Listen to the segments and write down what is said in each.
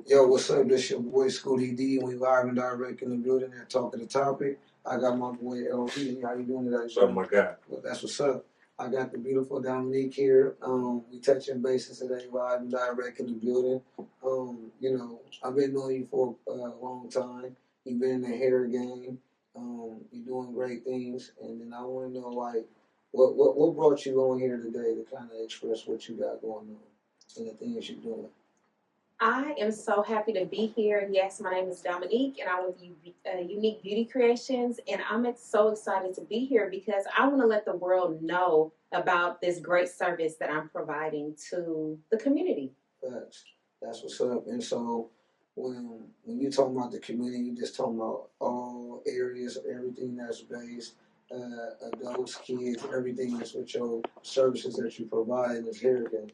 Yo, what's up? This your boy Scotty D. We live and direct in the building at Talk of the Topic. I got my boy LP. How you doing today? What's up, my guy? Well, that's what's up. I got the beautiful Dominique here. We touching bases today, live and direct in the building. I've been knowing you for a long time. You've been in the hair game. You're doing great things, and then I want to know like, what brought you on here today to kind of express what you got going on and the things you're doing. I am so happy to be here. Yes, my name is Dominique, and I'm with Unique Beauty Creations, and I'm so excited to be here because I want to let the world know about this great service that I'm providing to the community. Facts. That's what's up. And so, when you talking about the community, you just talking about all areas, everything that's based, adults, kids, everything that's with your services that you provide in this hair game.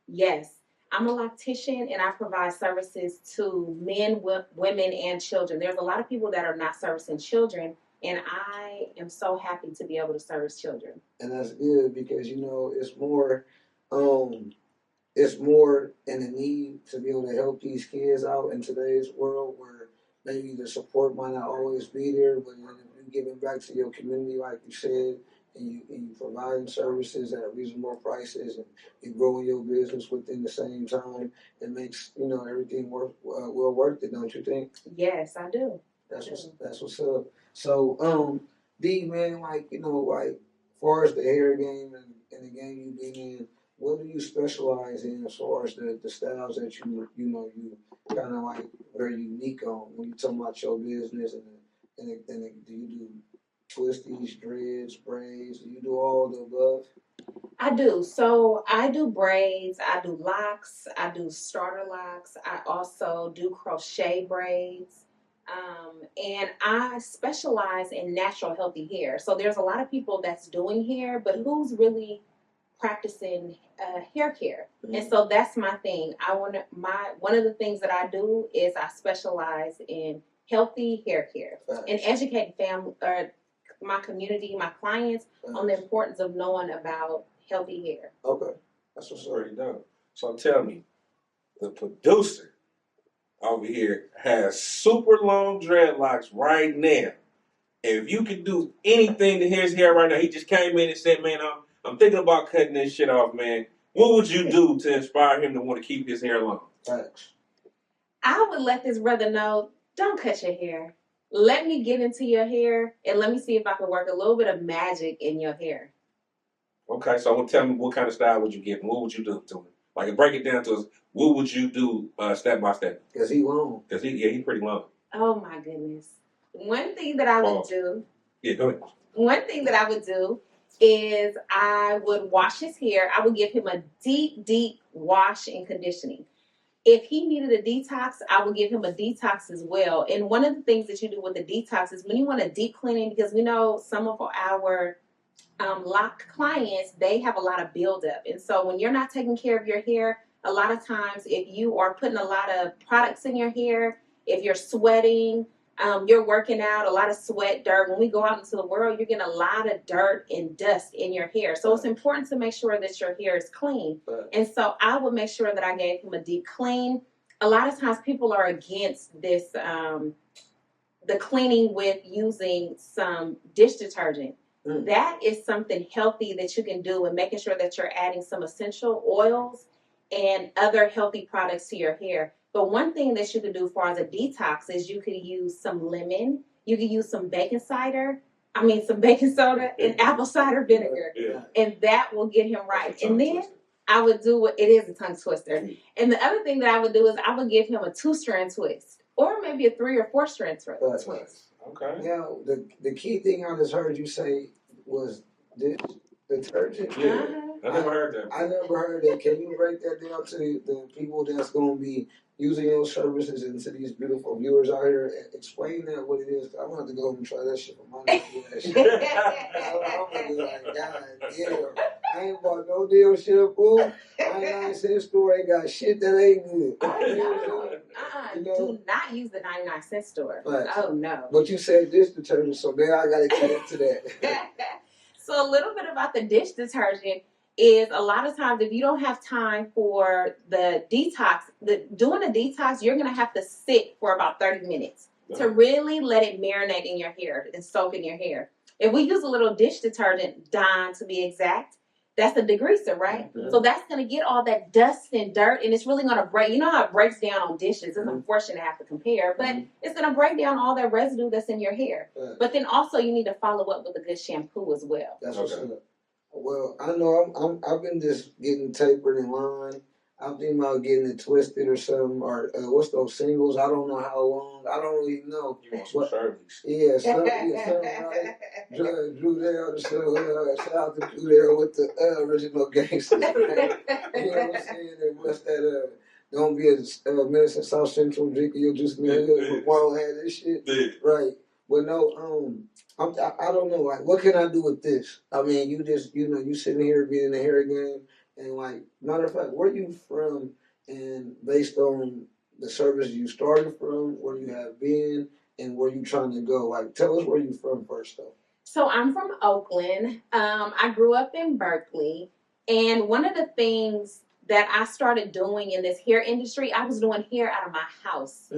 Yes. I'm a loctician and I provide services to men, women, and children. There's a lot of people that are not servicing children, and I am so happy to be able to service children. And that's good because it's more in the need to be able to help these kids out in today's world where maybe the support might not always be there, but then if you giving back to your community, like you said, and you providing services at reasonable prices, and you growing your business within the same time, it makes everything well worth it, don't you think? Yes, I do. That's what's up. So, D man, like far as the hair game and the game you been in, what do you specialize in as far as the styles that you kind of like very unique on when you talking about your business and do you do twisties, dreads, braids? Do you do all the above? I do. So I do braids, I do locks, I do starter locks, I also do crochet braids. And I specialize in natural healthy hair. So there's a lot of people that's doing hair, but who's really practicing hair care? Mm-hmm. And so that's my thing. One of the things that I do is I specialize in healthy hair care and educate my community, my clients on the importance of knowing about healthy hair. Okay, that's what's already done. So tell me, the producer over here has super long dreadlocks right now. If you could do anything to his hair right now, he just came in and said, man, I'm thinking about cutting this shit off, man. What would you do to inspire him to want to keep his hair long? Thanks. I would let this brother know, don't cut your hair. Let me get into your hair and let me see if I can work a little bit of magic in your hair. Okay, so tell me what kind of style would you give him? What would you do to him? Like, break it down to us. What would you do step by step? Because he's long. He's pretty long. Oh, my goodness. One thing that I would do. Yeah, go ahead. One thing that I would do is I would wash his hair. I would give him a deep, deep wash and conditioning. If he needed a detox, I would give him a detox as well. And one of the things that you do with the detox is when you want a deep cleaning, because we know some of our lock clients, they have a lot of buildup. And so when you're not taking care of your hair, a lot of times if you are putting a lot of products in your hair, if you're sweating, you're working out, a lot of sweat, dirt. When we go out into the world, you're getting a lot of dirt and dust in your hair. So it's important to make sure that your hair is clean. And so I would make sure that I gave him a deep clean. A lot of times people are against this, the cleaning with using some dish detergent. That is something healthy that you can do, and making sure that you're adding some essential oils and other healthy products to your hair. But one thing that you can do as far as a detox is you could use some lemon. You could use some baking soda and apple cider vinegar. Yeah. And that will get him right. And then I would do it is a tongue twister. And the other thing that I would do is I would give him a 2-strand twist, or maybe a 3 or 4-strand twist. Okay. Now, the key thing I just heard you say was dish detergent. Yeah. I never heard that. I never heard that. Can you break that down to the people that's going to be using your services and to these beautiful viewers out here? Explain that, what it is. I'm going to have to go home and try that shit for my next shit. I'm going to be like, God damn. I ain't bought no deal shampoo. 99-cent store ain't got shit that ain't good. Do not use the 99-cent store. Right. Oh, no. But you said dish detergent, so now I got to get into that. So a little bit about the dish detergent. is a lot of times if you don't have time for the detox, doing a detox, you're going to have to sit for about 30 minutes to really let it marinate in your hair and soak in your hair. If we use a little dish detergent, Dawn to be exact, that's a degreaser, right? Mm-hmm. So that's going to get all that dust and dirt, and it's really going to break. You know how it breaks down on dishes. It's unfortunate to have to compare, but it's going to break down all that residue that's in your hair. But then also you need to follow up with a good shampoo as well. That's what's up. Well, I know I've been just getting tapered in line. I'm thinking about getting it twisted or something, or what's those singles? I don't know how long. I don't really know. You want some service? Yeah, something like Drew Dale. Shout out to Drew Dale with the original gangster. You know what I'm saying? And what's that? Don't be a minister South Central drinking your juice in the hood. Marlon had this shit, right? But no, I don't know. Like, what can I do with this? I mean, you sitting here being in the hair game, and like, matter of fact, where you from? And based on the service you started from, where you have been, and where you trying to go. Like, tell us where you from first, though. So I'm from Oakland. I grew up in Berkeley, and one of the things that I started doing in this hair industry, I was doing hair out of my house.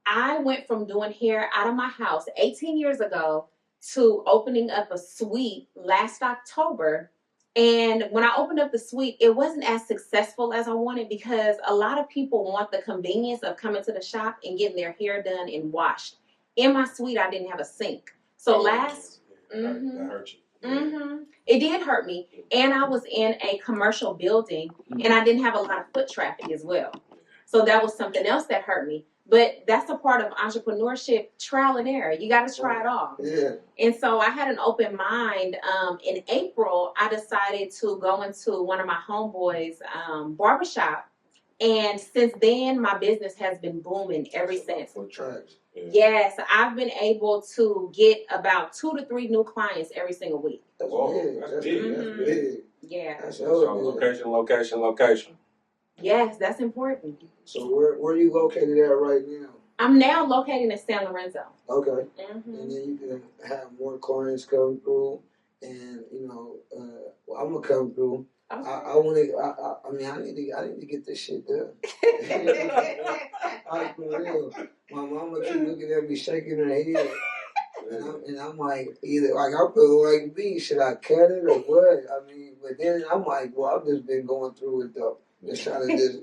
I went from doing hair out of my house 18 years ago to opening up a suite last October. And when I opened up the suite, it wasn't as successful as I wanted because a lot of people want the convenience of coming to the shop and getting their hair done and washed. In my suite, I didn't have a sink. So that hurt you. It did hurt me. And I was in a commercial building and I didn't have a lot of foot traffic as well. So that was something else that hurt me. But that's a part of entrepreneurship, trial and error. You got to try it all. Yeah. And so I had an open mind. In April, I decided to go into one of my homeboys' barbershop. And since then, my business has been booming ever since. Yes, I've been able to get about 2 to 3 new clients every single week. That's big. That's big. Yeah. That's location. Yes, that's important. So where are you located at right now? I'm now located in San Lorenzo. Okay. And then you can have more clients come through, and well, I'm gonna come through. Okay. I need to get this shit done. For real. My mama keep looking at me, shaking her head, and I'm like, either like I feel like me, should I cut it or what? I mean, but then I'm like, well, I've just been going through it though. Just trying to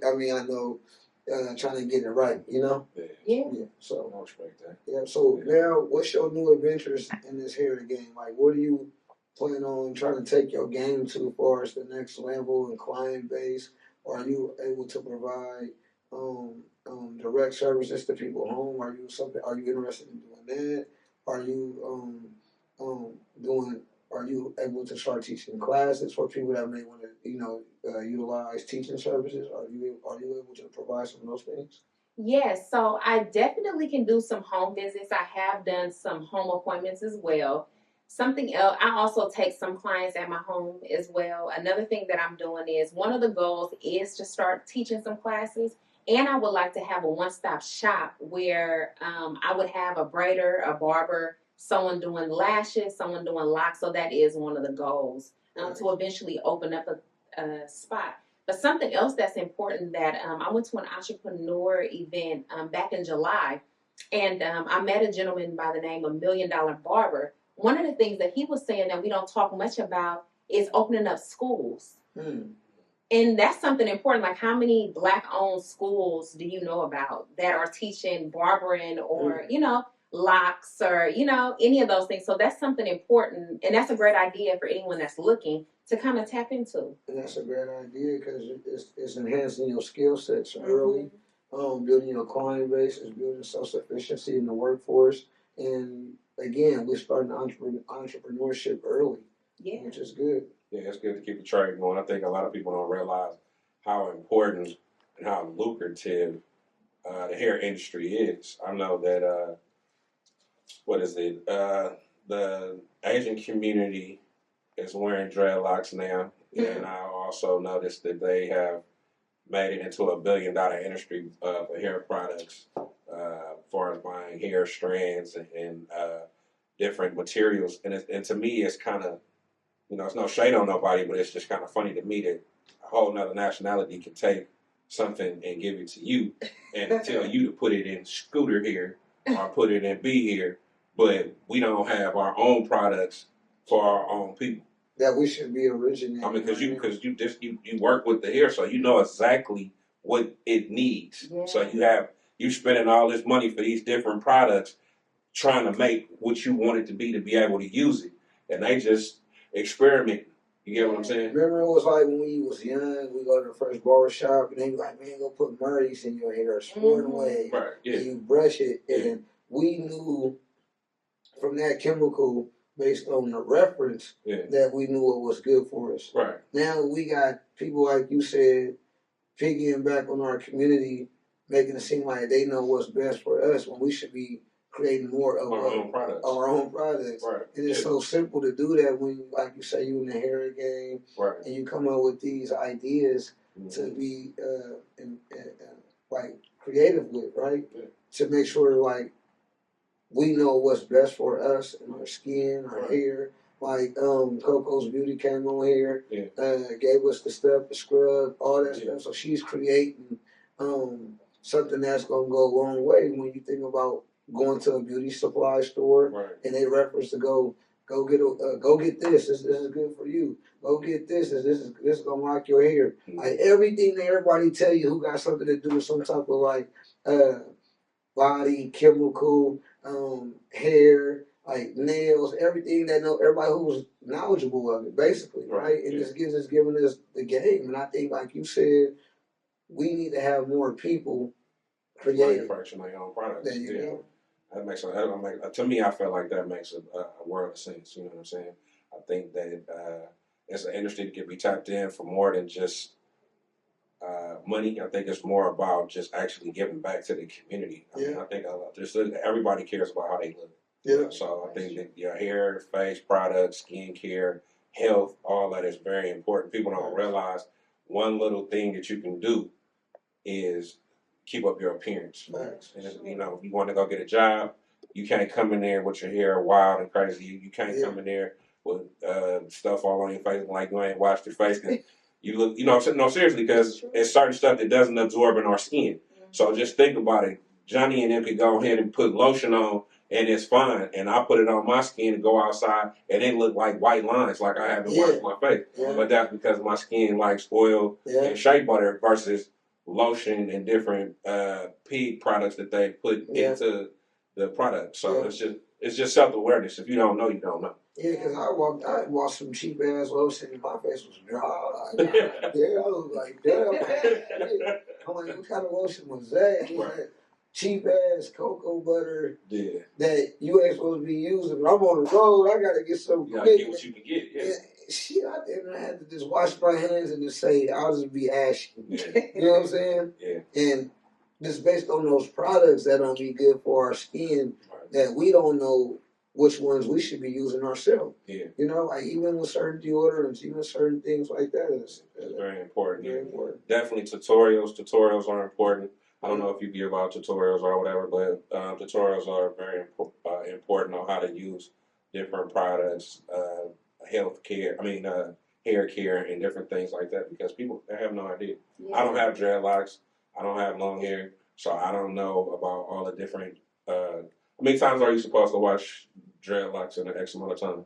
trying to get it right, you know? Yeah. So I respect that. Yeah. So now, what's your new adventures in this hair game? Like, what do you plan on trying to take your game to, as far as the next level and client base? Or are you able to provide direct services to people home? Are you interested in doing that? Are you Are you able to start teaching classes for people that may want to utilize teaching services? Are you able to provide some of those things? Yes, so I definitely can do some home visits. I have done some home appointments as well. Something else, I also take some clients at my home as well. Another thing that I'm doing is one of the goals is to start teaching some classes. And I would like to have a one-stop shop where I would have a braider, a barber, someone doing lashes, someone doing locks. So that is one of the goals to eventually open up a spot. But something else that's important that I went to an entrepreneur event back in July, and I met a gentleman by the name of $1 Million Barber. One of the things that he was saying that we don't talk much about is opening up schools. And that's something important. Like, how many Black-owned schools do you know about that are teaching barbering or, locks or, any of those things? So that's something important. And that's a great idea for anyone that's looking to kind of tap into. And that's a great idea because it's enhancing your skill sets early, building your client base, it's building self-sufficiency in the workforce. And again, we're starting entrepreneurship early, which is good. Yeah, it's good to keep the trade going. I think a lot of people don't realize how important and how lucrative the hair industry is. I know that, the Asian community is wearing dreadlocks now. And I also noticed that they have made it into a $1 billion industry for hair products, as far as buying hair strands and different materials. And to me, it's kind of You know, it's no shade on nobody, but it's just kind of funny to me that a whole nother nationality can take something and give it to you and tell you to put it in Scooter here or put it in B here, but we don't have our own products for our own people. That we should be originating. I mean, because you work with the hair, so you know exactly what it needs. Yeah. So you spending all this money for these different products, trying to make what you want it to be able to use it, and they just experiment. You get what I'm saying? Remember, it was like when we was young, we go to the first barber shop, and they be like, "Man, go put Murray's in your hair, sporting wave." Right. Yeah. And you brush it, Yeah. and we knew from that chemical, based on the reference, Yeah. that we knew what was good for us. Right. Now we got people like you said, piggying back on our community, making it seem like they know what's best for us when we should be creating more of Our own products. our own products. Right. And it's so simple to do that when, like you say, you in the hair game, Right. and you come up with these ideas Mhm. to be like creative with, right? Yeah. To make sure like we know what's best for us and our skin, our Right. hair. Like Coco's Beauty came on here, Yeah. gave us the stuff, the scrub, all that Yeah. stuff. So she's creating something that's gonna go a long way when you think about going to a beauty supply store, Right. and they reference to go get this. This is good for you. Go get this. This is gonna lock your hair. Mhm. Like everything that everybody tell you who got something to do with some type of like body chemical, hair, like nails, everything that everybody who's knowledgeable of it, basically, right? And Yeah. this gives us giving us the game. And I think, like you said, we need to have more people creating. Manufacturing their own products. There you go. That makes to me. I feel like that makes a world of sense. You know what I'm saying? I think that it's an industry that can be tapped in for more than just money. I think it's more about just actually giving back to the community. I mean, I think just everybody cares about how they look. Yeah. So I think that your hair, face products, skin care, health, all that is very important. People don't realize one little thing that you can do is keep up your appearance. Facts. And you know, if you want to go get a job, you can't come in there with your hair wild and crazy. You can't come in there with stuff all on your face like you ain't washed your face. You look, you know, no, seriously, because it's certain stuff that doesn't absorb in our skin. So just think about it. Johnny and them could go ahead and put lotion on, and it's fine. And I put it on my skin and go outside, and it look like white lines, like I haven't washed my face. Yeah. But that's because my skin likes oil and shea butter versus lotion and different pig products that they put into the product. So it's just self awareness. If you don't know, you don't know. Yeah, because I bought some cheap ass lotion and my face was dry. Like, I was like, damn. I'm like, what kind of lotion was that? Right. Cheap ass cocoa butter that you ain't supposed to be using. But I'm on the road, I gotta get some quick. Get what you can get. Yeah. Shit, I didn't have to just wash my hands and just say I'll just be ashy. Yeah. You know what I'm saying? Yeah. And just based on those products that don't be good for our skin, that we don't know which ones we should be using ourselves. Yeah. You know, like even with certain deodorants, even certain things like that is very important. Very important. Definitely tutorials. Tutorials are important. I don't know if you give out tutorials or whatever, but tutorials are very important on how to use different products, health care, hair care and different things like that, because people have no idea. Yeah. I don't have dreadlocks. I don't have long hair, so I don't know about all the different, how many times are you supposed to wash dreadlocks in an X amount of time?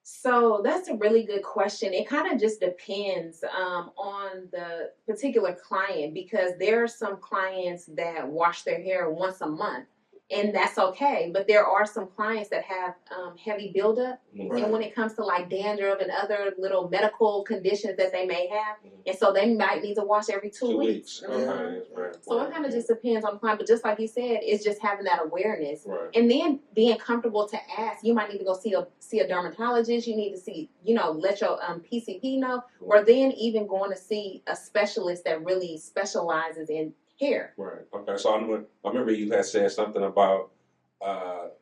So that's a really good question. It kind of just depends on the particular client, because there are some clients that wash their hair once a month, and that's okay. But there are some clients that have heavy buildup, and when it comes to like dandruff and other little medical conditions that they may have, and so they might need to wash every 2 weeks. Okay. So it kind of just depends on the client. But just like you said, it's just having that awareness, and then being comfortable to ask. You might need to go see a dermatologist. You need to see, let your PCP know, or then even going to see a specialist that really specializes in hair. Right. Okay. So I remember you had said something about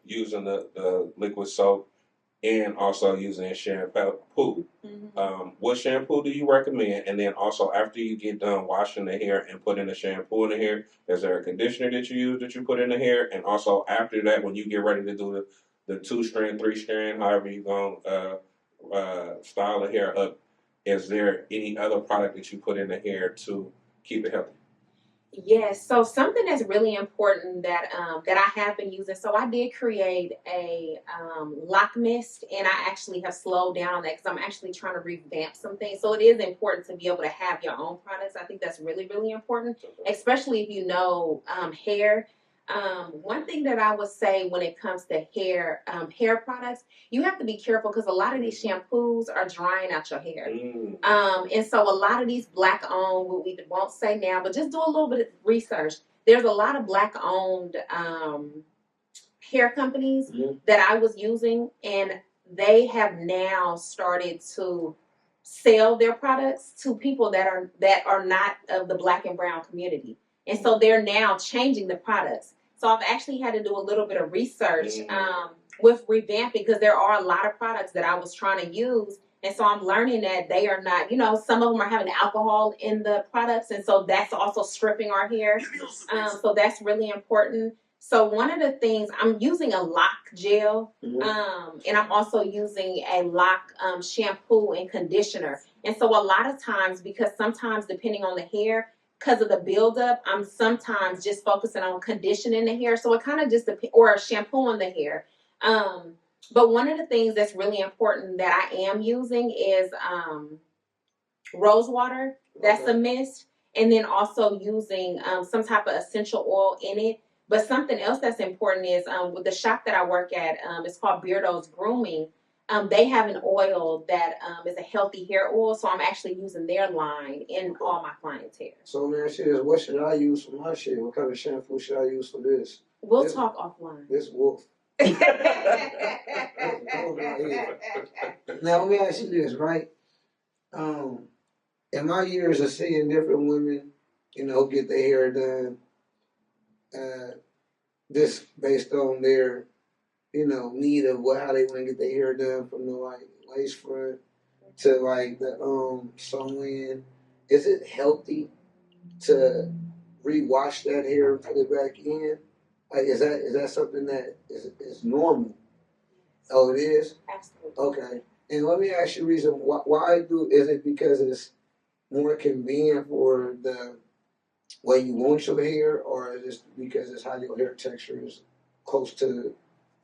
using the liquid soap and also using shampoo. What shampoo do you recommend? And then also, after you get done washing the hair and putting the shampoo in the hair, is there a conditioner that you use that you put in the hair? And also after that, when you get ready to do the 2-strand, 3-strand, however you're going to style the hair up, is there any other product that you put in the hair to keep it healthy? Yes, so something that's really important that that I have been using. So I did create a lock mist, and I actually have slowed down on that because I'm actually trying to revamp some things. So it is important to be able to have your own products. I think that's really, really important, especially if you know hair. One thing that I would say when it comes to hair products, you have to be careful because a lot of these shampoos are drying out your hair. And so a lot of these black owned, we won't say now, but just do a little bit of research. There's a lot of black owned hair companies that I was using, and they have now started to sell their products to people that are not of the black and brown community. And so they're now changing the products. So I've actually had to do a little bit of research with revamping because there are a lot of products that I was trying to use. And so I'm learning that they are not, some of them are having alcohol in the products. And so that's also stripping our hair. So that's really important. So one of the things, I'm using a lock gel, and I'm also using a lock shampoo and conditioner. And so a lot of times, because sometimes depending on the hair, because of the buildup, I'm sometimes just focusing on conditioning the hair. So it kind of just depends, or shampooing the hair. But one of the things that's really important that I am using is rose water. That's a mist. And then also using some type of essential oil in it. But something else that's important is with the shop that I work at, it's called Beardo's Grooming. They have an oil that is a healthy hair oil, so I'm actually using their line in all my clients' hair. So man, shit is what should I use for my shit? What kind of shampoo should I use for this? We'll talk offline. This wolf. Now let me ask you this, right? In my years of seeing different women, get their hair done, this based on their, need of how they want to get their hair done, from the lace front to the sew-in. Is it healthy to rewash that hair and put it back in? Is that something that is normal? Oh, it is? Absolutely. Okay. And let me ask you a reason why is it because it's more convenient for the way you want your hair, or is it because it's how your hair texture is close to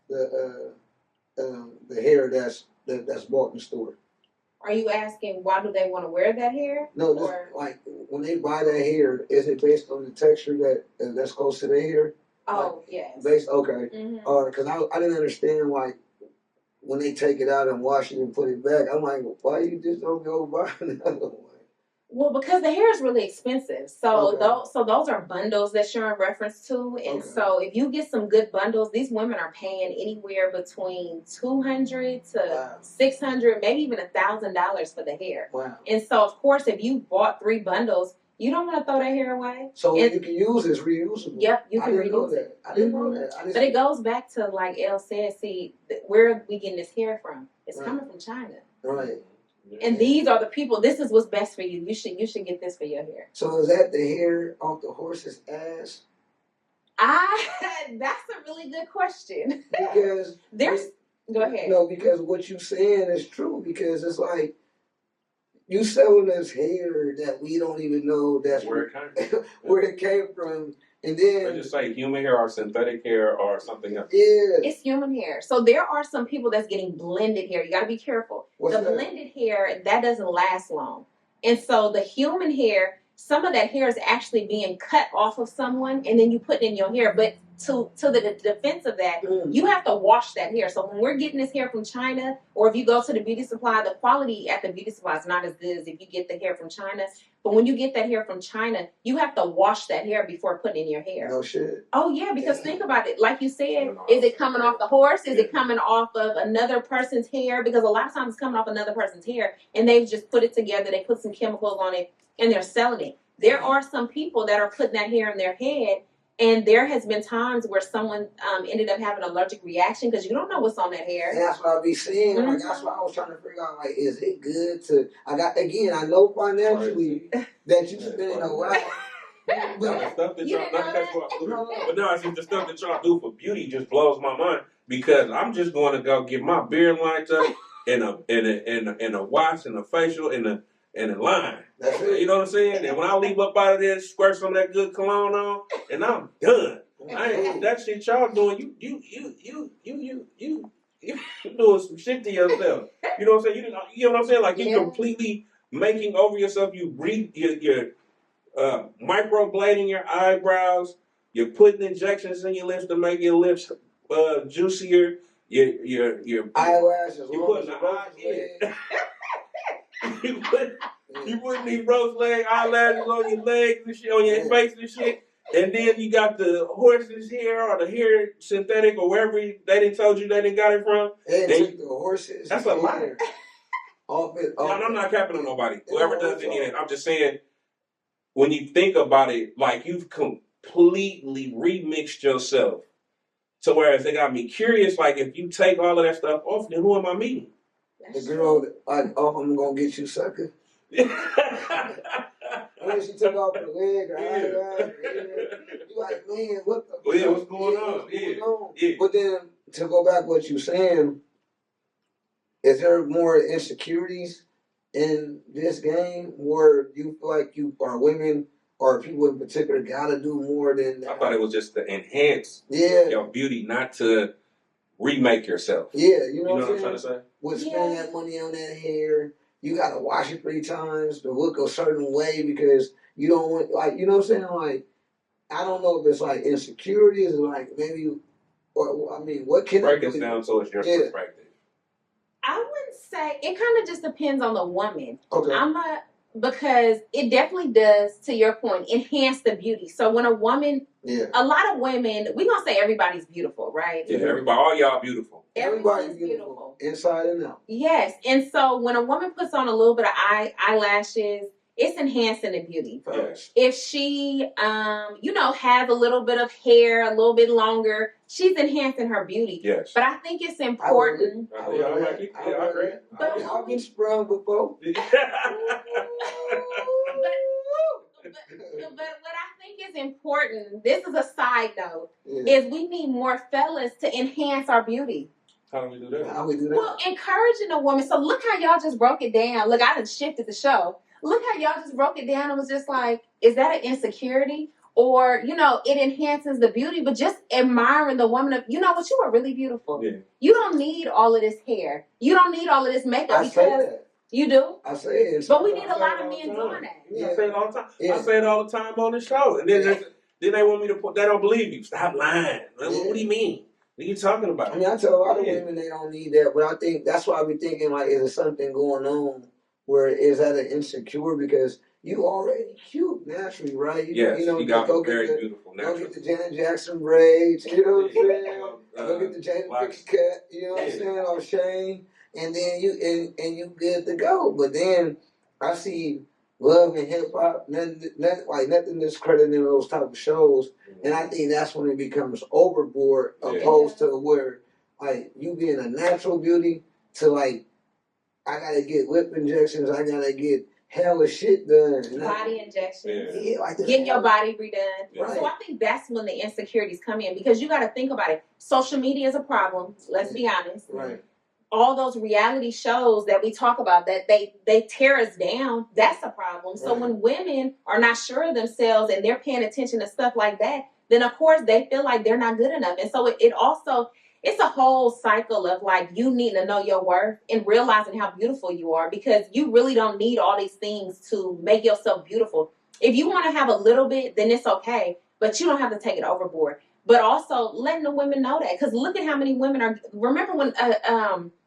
the hair that's bought in the store? Are you asking why do they want to wear that hair? No, just when they buy that hair, is it based on the texture that's close to the hair? Oh, yes. Okay. Because I didn't understand when they take it out and wash it and put it back. I'm like, why you just don't go buy another one? Well, because the hair is really expensive. So those are bundles that you're in reference to. And so if you get some good bundles, these women are paying anywhere between $200 to $600, maybe even $1,000 for the hair. Wow. And so, of course, if you bought 3 bundles, you don't want to throw that hair away. So you can use it's reusable. Yep, you can reuse it. I didn't know that. But it goes back to, like Elle said, see, where are we getting this hair from? It's coming from China. Right. And these are the people. This is what's best for you. You should get this for your hair. So is that the hair off the horse's ass? That's a really good question. Because go ahead. No, because what you're saying is true. Because it's like you selling us hair that we don't even know that's where it came from. And then they just say human hair or synthetic hair or something else. Yeah, it's human hair. So there are some people that's getting blended hair. You got to be careful. Blended hair, that doesn't last long. And so the human hair, some of that hair is actually being cut off of someone, and then you put it in your hair. But to the defense of that, you have to wash that hair. So when we're getting this hair from China, or if you go to the beauty supply, the quality at the beauty supply is not as good as if you get the hair from China. But when you get that hair from China, you have to wash that hair before putting it in your hair. No shit. Oh, yeah, because think about it. Like you said, is it coming off the horse? Is it coming off of another person's hair? Because a lot of times it's coming off another person's hair, and they've just put it together. They put some chemicals on it, and they're selling it. There are some people that are putting that hair in their head, and there has been times where someone ended up having an allergic reaction because you don't know what's on that hair. And that's what I be seeing. Like, that's what I was trying to figure out. Like, is it good to? I know financially that you spending a lot. But the stuff that the stuff that y'all do for beauty just blows my mind, because I'm just going to go get my beard lined up and a wash and a facial and a line. That's it. You know what I'm saying? And when I leave up out of there, squirt some of that good cologne on, and I'm done. I ain't that shit y'all doing. You doing some shit to yourself. You know what I'm saying? You know what I'm saying? Like you completely making over yourself. You breathe. You're microblading your eyebrows. You're putting injections in your lips to make your lips juicier. Your eyelashes. You putting you putting these rose leg eyelashes on your legs and shit, on your face and shit. And then you got the horse's hair or the hair synthetic or wherever they didn't told you they didn't got it from. And take the horses. That's a lie. I'm not capping on nobody. Whoever does any of that. I'm just saying, when you think about it, like you've completely remixed yourself. So whereas they got me curious, like if you take all of that stuff off, then who am I meeting? The girl that, like, oh, I'm gonna get you, sucker. When she took off her leg or eyelash, you like, man, what the? Well, yeah, what's going on? What's going on? Yeah. But then to go back to what you're saying, is there more insecurities in this game where you feel like you or women or people in particular gotta do more than that? I thought it was just to enhance your beauty, not to remake yourself. Yeah, you know what I'm trying to say? Would spend that money on that hair. You gotta wash it 3 times to look a certain way because you don't want, like, you know what I'm saying? Like, I don't know if it's like insecurities or like maybe, or I mean, what can break us down so it's your perspective? I wouldn't say, it kind of just depends on the woman. Okay. Because it definitely does, to your point, enhance the beauty. So when a woman, a lot of women, we're going to say everybody's beautiful, right? Yeah, everybody, all y'all beautiful. Everybody's beautiful. Inside and out. Yes. And so when a woman puts on a little bit of eyelashes, it's enhancing the beauty. Yes. If she, has a little bit of hair, a little bit longer, she's enhancing her beauty. Yes. But I think it's important. I agree. But I've been sprung before. But what I think is important, this is a side note, is we need more fellas to enhance our beauty. How do we do that? Well, encouraging a woman. So look how y'all just broke it down. Look, I done shifted the show. Look how y'all just broke it down and was just like, is that an insecurity? Or, it enhances the beauty, but just admiring the woman of, you know what, you are really beautiful. Yeah. You don't need all of this hair. You don't need all of this makeup. I say that. You do? I say it. But we need a lot of men doing that. Yeah. I say it all the time. Yeah. I say it all the time on the show. And then they want me to they don't believe you. Stop lying. What do you mean? What are you talking about? I mean, I tell a lot of women they don't need that, but I think that's why I be thinking, like, is there something going on where is that an insecure? Because you already cute naturally, right? You got very beautiful naturally. Go get the Janet Jackson braids, you know what I'm saying? Go get the Janet Jackson cut, you know what I'm saying? Or Shane, and then you good to go. But then I see Love and Hip Hop, nothing discrediting those type of shows, and I think that's when it becomes overboard, opposed to where like you being a natural beauty to like I gotta get lip injections, I gotta get hella shit done. Body injections. Yeah, like getting your body redone. Right. So I think that's when the insecurities come in because you gotta think about it. Social media is a problem, let's be honest. Right. All those reality shows that we talk about that they tear us down, that's a problem. So when women are not sure of themselves and they're paying attention to stuff like that, then of course they feel like they're not good enough. And so it also, it's a whole cycle of like you need to know your worth and realizing how beautiful you are because you really don't need all these things to make yourself beautiful. If you want to have a little bit, then it's okay, but you don't have to take it overboard. But also letting the women know that because look at how many women are. Remember when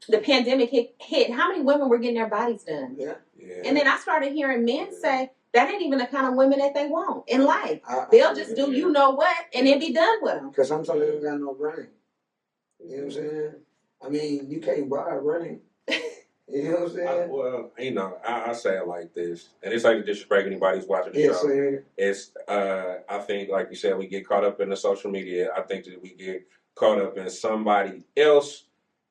the pandemic hit? How many women were getting their bodies done? Yeah. And then I started hearing men say that ain't even the kind of women that they want in life. They'll just do you know what and then be done with them. Because sometimes they don't got no brain. You know what I'm saying? I mean, you can't buy a brain. You know what I'm saying? I say it like this, and it's like to disrespect anybody who's watching the show. Sir. It's, I think, like you said, we get caught up in the social media. I think that we get caught up in somebody else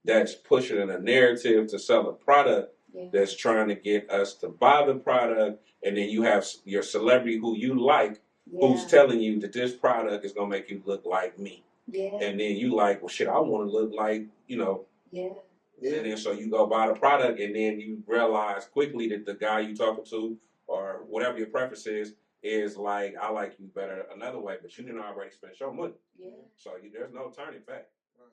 that's pushing a narrative to sell a product that's trying to get us to buy the product, and then you have your celebrity who you like who's telling you that this product is going to make you look like me. Yeah. And then you like, well, shit, I want to look like, Yeah. And then so you go buy the product, and then you realize quickly that the guy you talking to, or whatever your preference is like, I like you better another way, but you didn't already spend your money. Yeah. So there's no turning back. Right.